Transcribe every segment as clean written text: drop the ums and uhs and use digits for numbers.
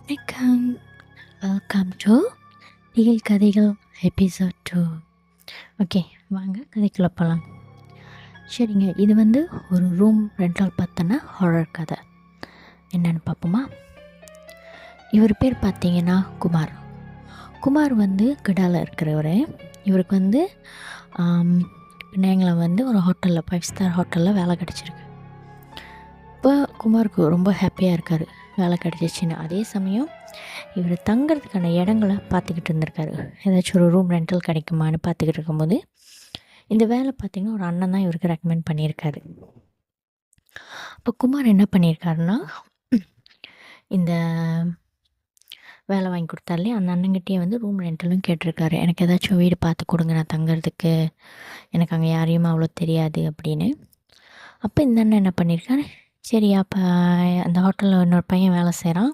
வணக்கம். Welcome to திகில் கதைகள் எபிசோட் 2. ஓகே, வாங்க கதைக்குள்ள போகலாம். சரிங்க, இது ஒரு ரூம் ரெண்டல் பார்த்தோன்னா ஹாரர் கதை. என்னென்னு பார்ப்போமா? இவர் பேர் பார்த்தீங்கன்னா குமார். குமார் கிடாவில் இருக்கிறவர். இவருக்கு பிள்ளைங்களை ஒரு ஹோட்டலில் 5 ஸ்டார் ஹோட்டலில் வேலை கிடச்சிருக்கு. இப்போ குமாருக்கு ரொம்ப ஹாப்பியாக இருக்கார் வேலை கிடச்சிச்சின்னு. அதே சமயம் இவர் தங்கிறதுக்கான இடங்களை பார்த்துக்கிட்டு இருந்திருக்காரு. ஏதாச்சும் ஒரு ரூம் ரெண்டல் கிடைக்குமான்னு பார்த்துக்கிட்டு இருக்கும்போது இந்த வேலை பார்த்திங்கன்னா ஒரு அண்ணன் தான் இவருக்கு ரெக்கமெண்ட் பண்ணியிருக்காரு. அப்போ குமார் என்ன பண்ணியிருக்காருன்னா, இந்த வேலை வாங்கி கொடுத்தாரு இல்லையா, அந்த அண்ணங்கிட்டே ரூம் ரெண்டலும் கேட்டிருக்காரு. எனக்கு ஏதாச்சும் வீடு பார்த்து கொடுங்க நான் தங்கிறதுக்கு, எனக்கு அங்கே யாரையும் அவ்வளோ தெரியாது அப்படின்னு. அப்போ இந்த அண்ணன் என்ன பண்ணியிருக்காரு, சரி அப்போ அந்த ஹோட்டலில் இன்னொரு பையன் வேலை செய்கிறான்,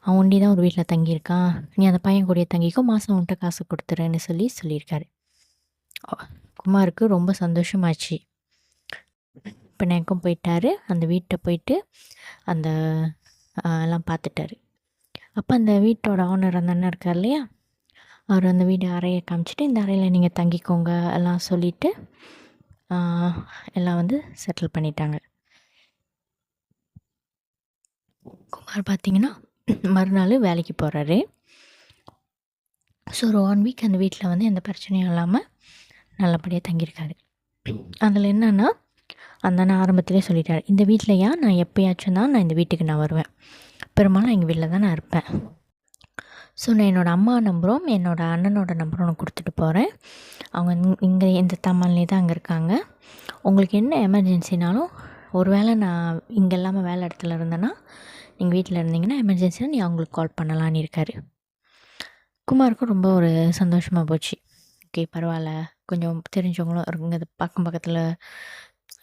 அவன் ஒண்டி தான் ஒரு வீட்டில் தங்கியிருக்கான், நீ அந்த பையன் கூடயே தங்கிக்கோ, மாதம் அவன்கிட்ட காசு கொடுத்துருன்னு சொல்லியிருக்காரு. குமாருக்கு ரொம்ப சந்தோஷமாச்சு. இப்போ எனக்கும் போயிட்டார், அந்த வீட்டை போயிட்டு அந்த எல்லாம் பார்த்துட்டாரு. அப்போ அந்த வீட்டோட ஓனர் அந்த அண்ணன் இருக்கார் இல்லையா, அவர் அந்த வீடு அறையை காமிச்சிட்டு இந்த அறையில் நீங்கள் தங்கிக்கோங்க எல்லாம் சொல்லிவிட்டு எல்லாம் செட்டில் பண்ணிட்டாங்க. குமார் பார்த்திங்கன்னா மறுநாள் வேலைக்கு போகிறாரு. ஸோ ஒரு 1 வீக் அந்த வீட்டில் எந்த பிரச்சனையும் இல்லாமல் நல்லபடியாக தங்கியிருக்காரு. அதில் என்னென்னா, அந்த அண்ணன் ஆரம்பத்திலே சொல்லிட்டார், இந்த வீட்டில் நான் எப்போயாச்சும் தான் நான் இந்த வீட்டுக்கு நான் வருவேன், பெரும்பாலும் எங்கள் வீட்டில் தான் நான் இருப்பேன். ஸோ நான் என்னோடய அம்மா நம்பரும் என்னோடய அண்ணனோட நம்பரும் நான் கொடுத்துட்டு போகிறேன். அவங்க இங்கே இந்த தம்மாலே தான் அங்கே இருக்காங்க. உங்களுக்கு என்ன எமர்ஜென்சினாலும், ஒரு வேளை நான் இங்கே இல்லாமல் வேலை இடத்துல இருந்தேன்னா நீங்கள் வீட்டில் இருந்தீங்கன்னா எமர்ஜென்சியாக நீ அவங்களுக்கு கால் பண்ணலான்னு இருக்கார். குமாருக்கும் ரொம்ப ஒரு சந்தோஷமாக போச்சு. ஓகே பரவாயில்ல, கொஞ்சம் தெரிஞ்சவங்களும் இருக்குங்க, அது பக்கத்தில்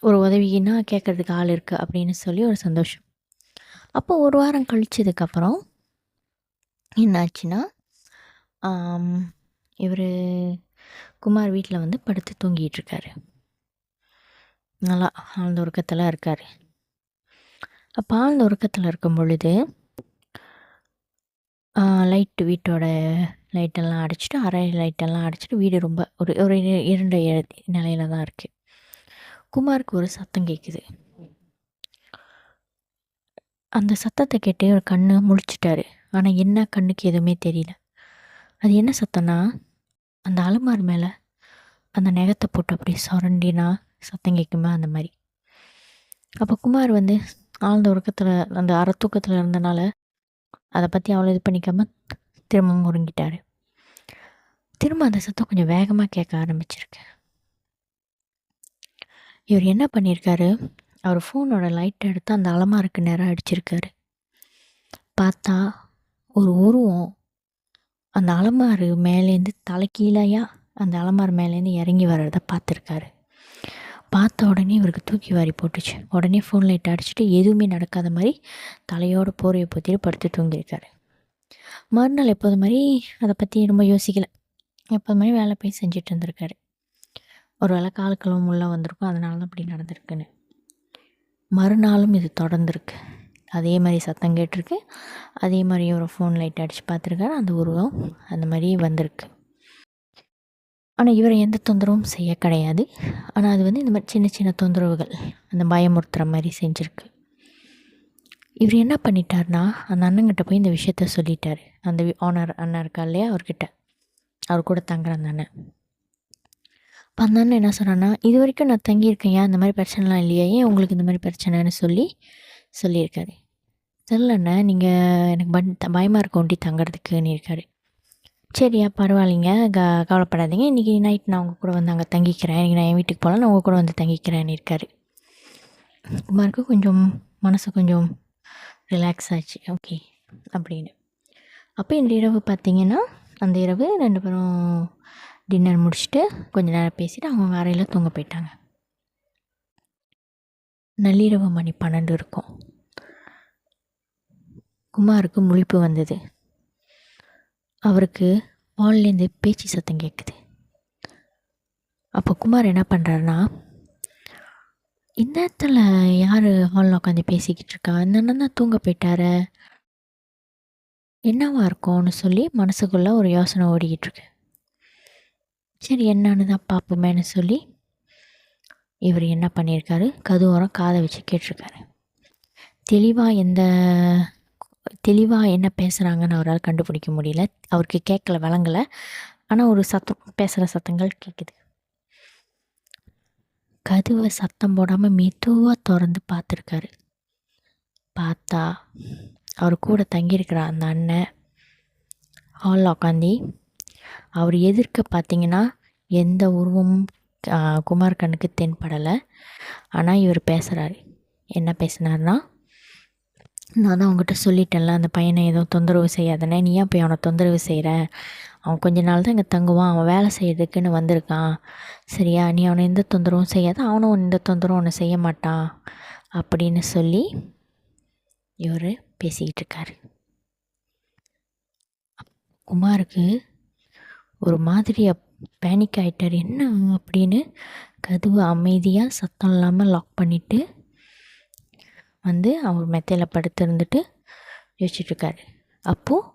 ஒரு உதவின்னா கேட்குறதுக்கு ஆள் இருக்குது அப்படின்னு சொல்லி ஒரு சந்தோஷம். அப்போ ஒரு வாரம் கழிச்சதுக்கப்புறம் என்னாச்சுன்னா, இவர் குமார் வீட்டில் படுத்து தூங்கிகிட்ருக்காரு. நல்லா ஆழ்ந்த உறக்கத்தில் இருக்கார். அப்போ ஆழ்ந்த உறக்கத்தில் இருக்கும் பொழுது வீட்டோட லைட்டெல்லாம் அடிச்சுட்டு, அறை லைட்டெல்லாம் அடிச்சுட்டு, வீடு ரொம்ப ஒரு ஒரு இருண்ட நிலையில் தான் இருக்குது. குமாருக்கு ஒரு சத்தம் கேட்குது. அந்த சத்தத்தை கேட்டு ஒரு கண்ணு முழிச்சிட்டாரு. ஆனால் என்ன கண்ணுக்கு எதுவுமே தெரியல. அது என்ன சத்தம்னா, அந்த அலமார் மேலே அந்த நெகத்தை போட்டு அப்படியே சுரண்டினா சத்தம் கேட்குமா அந்த மாதிரி. அப்போ குமார் ஆழ்ந்த உறக்கத்தில் அந்த அறத்தூக்கத்தில் இருந்தனால அதை பற்றி அவ்வளோ இது பண்ணிக்காமல் திரும்பவும் உறங்கிட்டார். திரும்ப அந்த சத்தம் கொஞ்சம் வேகமாக கேட்க ஆரம்பிச்சிருக்கு. இவர் என்ன பண்ணியிருக்காரு, அவர் ஃபோனோட லைட்டை எடுத்து அந்த அலமாருக்கு நேரம் அடிச்சிருக்காரு. பார்த்தா ஒரு உருவம் அந்த அலமாரு மேலேருந்து தலைக்கீழையாக அந்த அலமார் மேலேருந்து இறங்கி வர்றதை பார்த்துருக்காரு. பார்த்த உடனே இவருக்கு தூக்கி வாரி போட்டுச்சு. உடனே ஃபோன் லைட் அடிச்சுட்டு எதுவுமே நடக்காத மாதிரி தலையோட போரையை பற்றிட்டு படுத்து தூங்கியிருக்காரு. மறுநாள் எப்போது மாதிரி அதை பற்றி ரொம்ப யோசிக்கலை. எப்போது மாதிரி வேலை போய் செஞ்சுட்டு இருந்திருக்காரு. ஒரு வேளை காலுக்களும் உள்ளே வந்திருக்கும், அதனால தான் அப்படி நடந்திருக்குன்னு. மறுநாளும் இது தொடர்ந்துருக்கு. அதே மாதிரி சத்தம் கேட்டிருக்கு, அதே மாதிரி ஒரு ஃபோன் லைட் அடித்து பார்த்துருக்காரு, அந்த உருவம் அந்த மாதிரி வந்திருக்கு. ஆனால் இவரை எந்த தொந்தரவும் செய்ய கிடையாது. ஆனால் அது இந்த மாதிரி சின்ன சின்ன தொந்தரவுகள் அந்த பயமுறுத்துகிற மாதிரி செஞ்சுருக்கு. இவர் என்ன பண்ணிட்டார்னா, அந்த அண்ணங்கிட்ட போய் இந்த விஷயத்த சொல்லிட்டார். அந்த ஓனர் அண்ணன் இருக்கா இல்லையா, அவர்கிட்ட, அவர் கூட தங்குற அந்த அண்ணன். இப்போ அந்த அண்ணன் என்ன சொன்னான்னா, இது வரைக்கும் நான் தங்கியிருக்கேன், ஏன் இந்த மாதிரி பிரச்சனைலாம் இல்லையா, ஏன் உங்களுக்கு இந்த மாதிரி பிரச்சனைன்னு சொல்லியிருக்காரு. தெரியலண்ணே, நீங்கள் எனக்கு பயமாக இருக்க ஒண்டி தங்குறதுக்குன்னு இருக்காரு. சரியா பரவாயில்லைங்க, கவலைப்படாதீங்க, இன்றைக்கி நைட் நான் உங்கள் கூட அங்கே தங்கிக்கிறேன், இன்றைக்கி நான் என் வீட்டுக்கு போகலாம், நான் உங்கள் கூட தங்கிக்கிறேன்னு இருக்கார். குமாருக்கு கொஞ்சம் மனசு கொஞ்சம் ரிலாக்ஸ் ஆச்சு. ஓகே அப்படின்னு. அப்போ இந்த இரவு பார்த்திங்கன்னா, அந்த இரவு 2 பேரும் டின்னர் முடிச்சுட்டு கொஞ்சம் நேரம் பேசிவிட்டு அவங்க அறையில் தூங்க போயிட்டாங்க. நள்ளிரவு மணி 12 இருக்கும். குமாருக்கு முழிப்பு வந்தது. அவருக்கு ஹால்லேருந்து பேச்சு சத்தம் கேட்குது. அப்போ குமார் என்ன பண்ணுறாருனா, இந்நேரத்தில் யார் ஹாலில் உட்காந்து பேசிக்கிட்டு இருக்கா, இந்த அண்ணன் தான் தூங்க போயிட்டார, என்னவா இருக்கும்னு சொல்லி மனசுக்குள்ளே ஒரு யோசனை ஓடிக்கிட்டுருக்கு. சரி என்னன்னு தான் பார்ப்போமேன்னு சொல்லி இவர் என்ன பண்ணியிருக்காரு, கதவோரம் காதை வச்சு கேட்டிருக்காரு. தெளிவாக என்ன பேசுகிறாங்கன்னு அவரால் கண்டுபிடிக்க முடியல. அவருக்கு கேட்கல, விளங்கலை. ஆனால் ஒரு பேசுகிற சத்தங்கள் கேட்குது. கதவை சத்தம் போடாமல் மெதுவாக திறந்து பார்த்துருக்காரு. பார்த்தா அவர் கூட தங்கியிருக்கிற அந்த அண்ணன் ஹாலில் உட்காந்தி அவர் எதிர்க்க பார்த்தீங்கன்னா எந்த உருவமும் குமார் கண்ணுக்கு தென்படலை. ஆனால் இவர் பேசுகிறாரு. என்ன பேசுனார்னா, நான் தான் அவங்ககிட்ட சொல்லிட்டேன்ல, அந்த பையனை எதுவும் தொந்தரவு செய்யாதனே, நீ ஏன் போய் அவனை தொந்தரவு செய்கிற? அவன் கொஞ்ச நாள் தான் இங்கே தங்குவான், அவன் வேலை செய்கிறதுக்குன்னு வந்திருக்கான், சரியா? நீ அவனை எந்த தொந்தரவும் செய்யாத, அவனும் எந்த தொந்தரவும் ஒன்று செய்ய மாட்டான் அப்படின்னு சொல்லி இவர் பேசிக்கிட்டு இருக்காரு. குமாருக்கு ஒரு மாதிரி பேனிக் ஆகிட்டார். என்ன அப்படின்னு கதவு அமைதியாக சத்தம் இல்லாமல் லாக் பண்ணிவிட்டு அவர் மெத்தையில் படுத்திருந்துட்டு யோசிச்சுட்ருக்காரு. அப்போது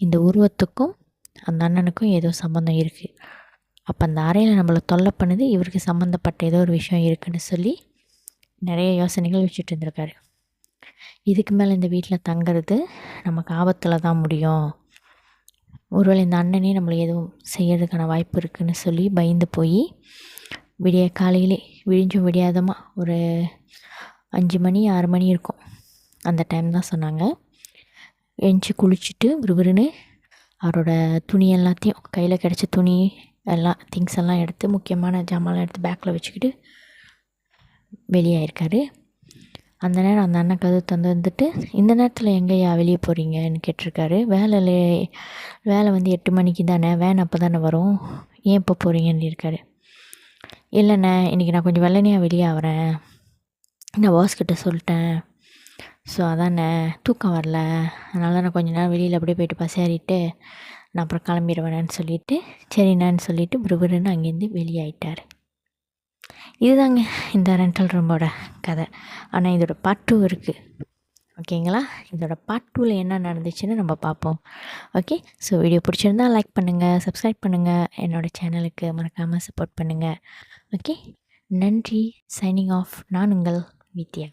இந்த உருவத்துக்கும் அந்த அண்ணனுக்கும் ஏதோ சம்மந்தம் இருக்குது. அப்போ அந்த அறையில் நம்மளை தொல்லை பண்ணுது, இவருக்கு சம்மந்தப்பட்ட ஏதோ ஒரு விஷயம் இருக்குதுன்னு சொல்லி நிறைய யோசனைகள் வச்சுட்டு இருந்திருக்காரு. இதுக்கு மேலே இந்த வீட்டில் தங்கிறது நமக்கு ஆபத்தில் தான் முடியும், ஒருவேளை இந்த அண்ணனே நம்மளை எதுவும் செய்கிறதுக்கான வாய்ப்பு இருக்குதுன்னு சொல்லி பயந்து போய் காலையிலே விழிஞ்சும் விடியாதமாக ஒரு 5 மணி 6 மணி இருக்கும், அந்த டைம் தான் சொன்னாங்க. எழுந்துச்சி குளிச்சுட்டு விறுவிறுன்னு அவரோட துணி எல்லாத்தையும், கையில் கிடச்ச துணி எல்லாம் திங்ஸ் எல்லாம் எடுத்து, முக்கியமான ஜாமான்லாம் எடுத்து பேக்கில் வச்சுக்கிட்டு வெளியாயிருக்காரு. அந்த நேரம் அந்த அண்ணன் கதவு வந்துட்டு, இந்த நேரத்தில் எங்கேயா வெளியே போகிறீங்கன்னு கேட்டிருக்காரு. வேலை 8 மணிக்கு தானே, வேன் அப்போ தானே வரும், ஏன் இப்போ போகிறீங்கன்னு இருக்காரு. இல்லைண்ணே, இன்றைக்கி நான் கொஞ்சம் வெள்ளனையாக வெளியே ஆகிறேன், நான் பாஸ்கிட்ட சொல்லிட்டேன், ஸோ அதாண்ணே தூக்கம் வரல, அதனால நான் கொஞ்ச நேரம் வெளியில் அப்படியே போய்ட்டு பசேறிட்டு நான் அப்புறம் கிளம்பிடுவேன்னு சொல்லிவிட்டு, சரிண்ணான்னு சொல்லிவிட்டு விறுவிறுன்னு அங்கேருந்து வெளியாயிட்டார். இதுதாங்க இந்த ரெண்டல் ரூமோட கதை. ஆனால் இதோட பார்ட் 2 இருக்குது, ஓகேங்களா? இதோட பார்ட் 2ல் என்ன நடந்துச்சுன்னு நம்ம பார்ப்போம். ஓகே, ஸோ வீடியோ பிடிச்சிருந்தால் லைக் பண்ணுங்கள், சப்ஸ்கிரைப் பண்ணுங்கள், என்னோடய சேனலுக்கு மறக்காமல் சப்போர்ட் பண்ணுங்கள். ஓகே, நன்றி. Signing off. நான் உங்கள் வித்யா.